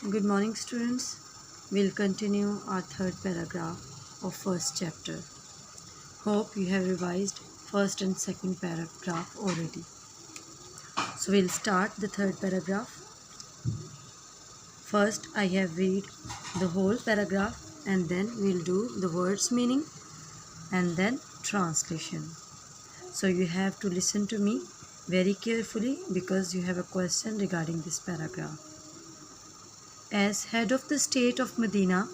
Good morning, students. We'll continue our third paragraph of first chapter. Hope you have revised first and second paragraph already. So we'll start the third paragraph. First, I have read the whole paragraph and then we'll do the words meaning and then translation. So you have to listen to me very carefully because you have a question regarding this paragraph. As head of the state of Medina,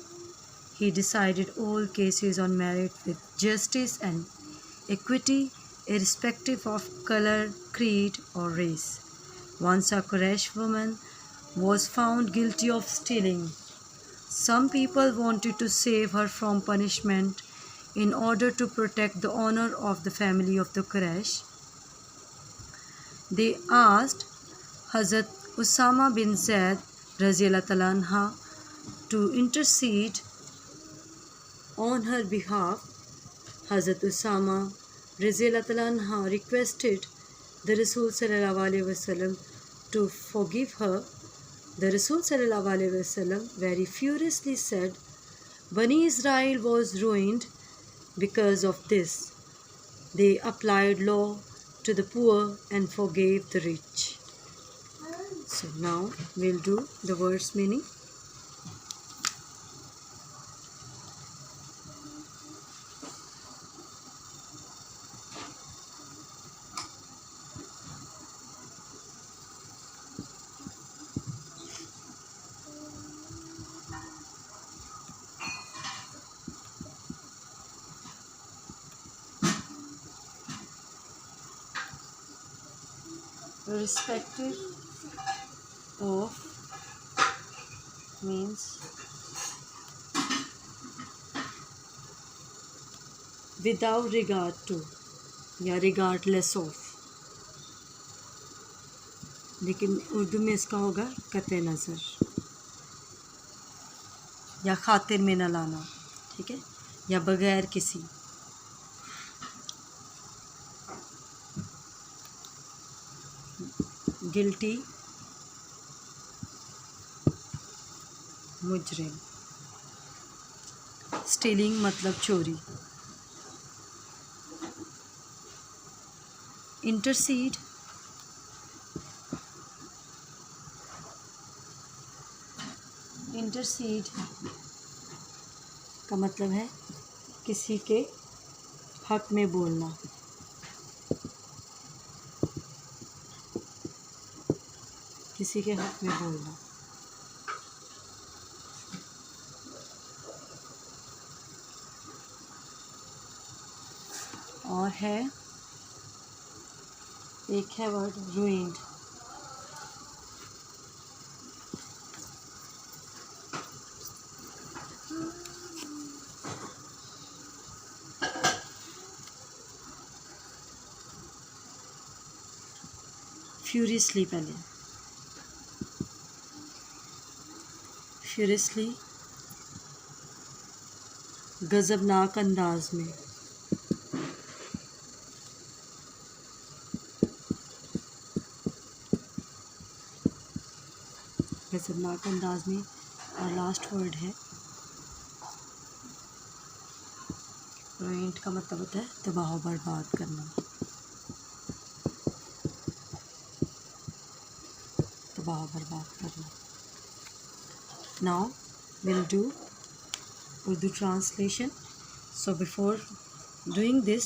he decided all cases on merit with justice and equity, irrespective of color, creed, or race. Once a Quraysh woman was found guilty of stealing. Some people wanted to save her from punishment in order to protect the honor of the family of the Quraysh. They asked Hazrat Usama bin Zaid Raziyallahu anha to intercede on her behalf. Hazrat Usama Raziyallahu anha requested the Rasul sallallahu alaihi wasallam to forgive her. The Rasul sallallahu alaihi wasallam very furiously said, Bani Israel was ruined because of this. They applied law to the poor and forgave the rich. So now we'll do the words meaning. Irrespective of means without regard to या regardless of, लेकिन उर्दू में इसका होगा कतई नज़र या खातिर में न लाना, ठीक है, या बगैर किसी. गिल्टी मुजरिम. स्टीलिंग मतलब चोरी. इंटरसीड का मतलब है किसी के हक में बोलना. किसी के हक में बोलना. और है एक है वर्ड ruined. फ्यूरियसली पहले फ्यूरियसली गज़बनाक अंदाज में. गज़बनाक अंदाज में. और लास्ट वर्ड है रुइंड का मतलब होता है तबाह बर्बाद करना. तबाह बर्बाद करना. Now we'll do Urdu translation. So before doing this,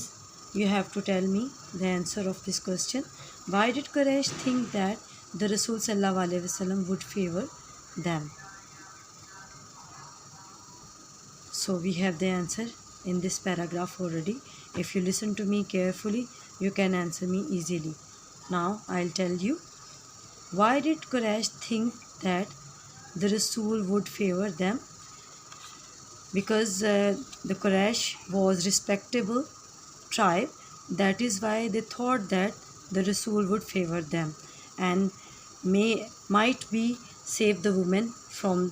you have to tell me the answer of this question. Why did Quraysh think that the Rasul sallallahu alaihi wasallam would favor them? So we have the answer in this paragraph already. If you listen to me carefully, you can answer me easily. Now I'll tell you. Why did Quraysh think that the Rasul would favor them? Because the Quraysh was respectable tribe. That is why they thought that the Rasul would favor them and might be save the women from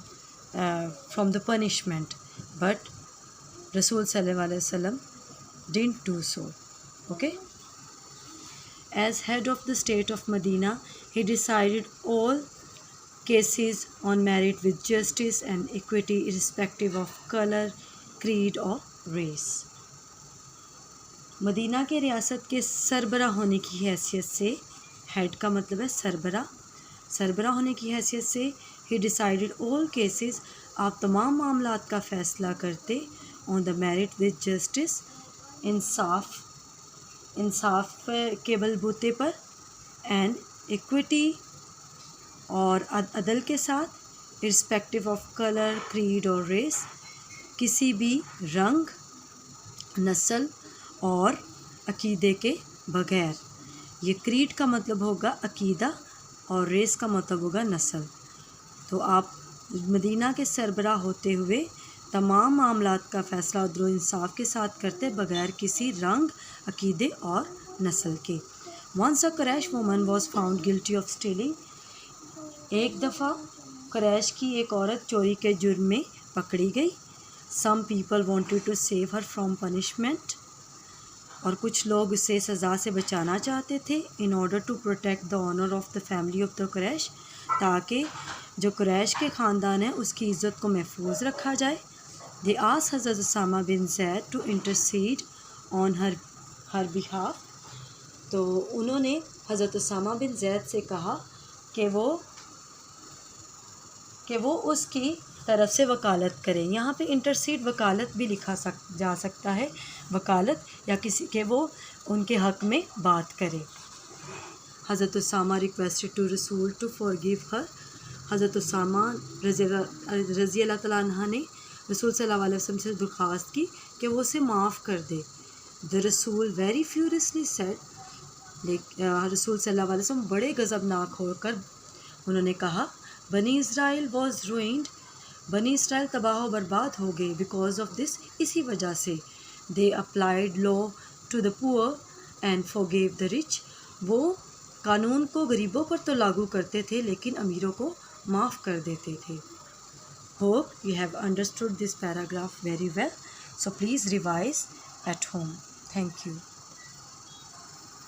the punishment. But Rasul sallallahu alaihi wasallam didn't do so. Okay. As head of the state of Medina, he decided all cases on merit with justice and equity irrespective of color, creed or race. Medina के रियासत के सरबरा होने की हैसियत से, head का मतलब है सरबरा होने की हैसियत से, ही डिसाइडेड ऑल केसेस, आप तमाम मामलात का फ़ैसला करते, on the merit with justice, इंसाफ के बलबूते पर, एंड इक्विटी और अदल के साथ, इर्स्पेक्टिव ऑफ कलर, क्रीड और रेस, किसी भी रंग, नस्ल और अकीदे के बगैर. ये क्रीड का मतलब होगा अकीदा और रेस का मतलब होगा नस्ल. तो आप मदीना के सरबरा होते हुए तमाम मामलात का फ़ैसला अदल और इंसाफ के साथ करते बगैर किसी रंग, अकीदे और नस्ल के. Once a Quraysh woman was found guilty of stealing, एक दफ़ा कुरैश की एक औरत चोरी के जुर्म में पकड़ी गई. Some people wanted to save her from punishment, और कुछ लोग उसे सज़ा से बचाना चाहते थे. In order to protect the honour of the family of the Quraysh, ताकि जो कुरैश के ख़ानदान है उसकी इज़्ज़त को महफूज रखा जाए. दे आस्क्ड हज़रत उसामा बिन ज़ैद to intercede on her behalf, तो उन्होंने हज़रत उसामा बिन ज़ैद से कहा कि वो उसकी तरफ से वकालत करें. यहाँ पे इंटरसीड वकालत भी लिखा जा सकता है, वकालत या किसी के वो उनके हक़ में बात करे. हज़रत उसामा रिक्वेस्टेड टू रसूल टू फॉरगिव हर, हज़रत उसामा रज़ी अल्लाह तआला अन्हा ने रसूल सल्लल्लाहु अलैहि वसल्लम से दरख्वास्त की कि वो उसे माफ़ कर दे. द रसूल वेरी फ्यूरियसली सेड, रसूल सल्लल्लाहु अलैहि वसल्लम बड़े गज़बनाक होकर उन्होंने कहा, बनी इज़राइल वॉज रूइंड, बनी इसराइल तबाह व बर्बाद हो गए. बिकॉज ऑफ दिस, इसी वजह से. They applied law to the poor and forgive the rich, वो कानून को गरीबों पर तो लागू करते थे लेकिन अमीरों को माफ़ कर देते थे. Hope you have understood this paragraph very well, so please revise at home. Thank you.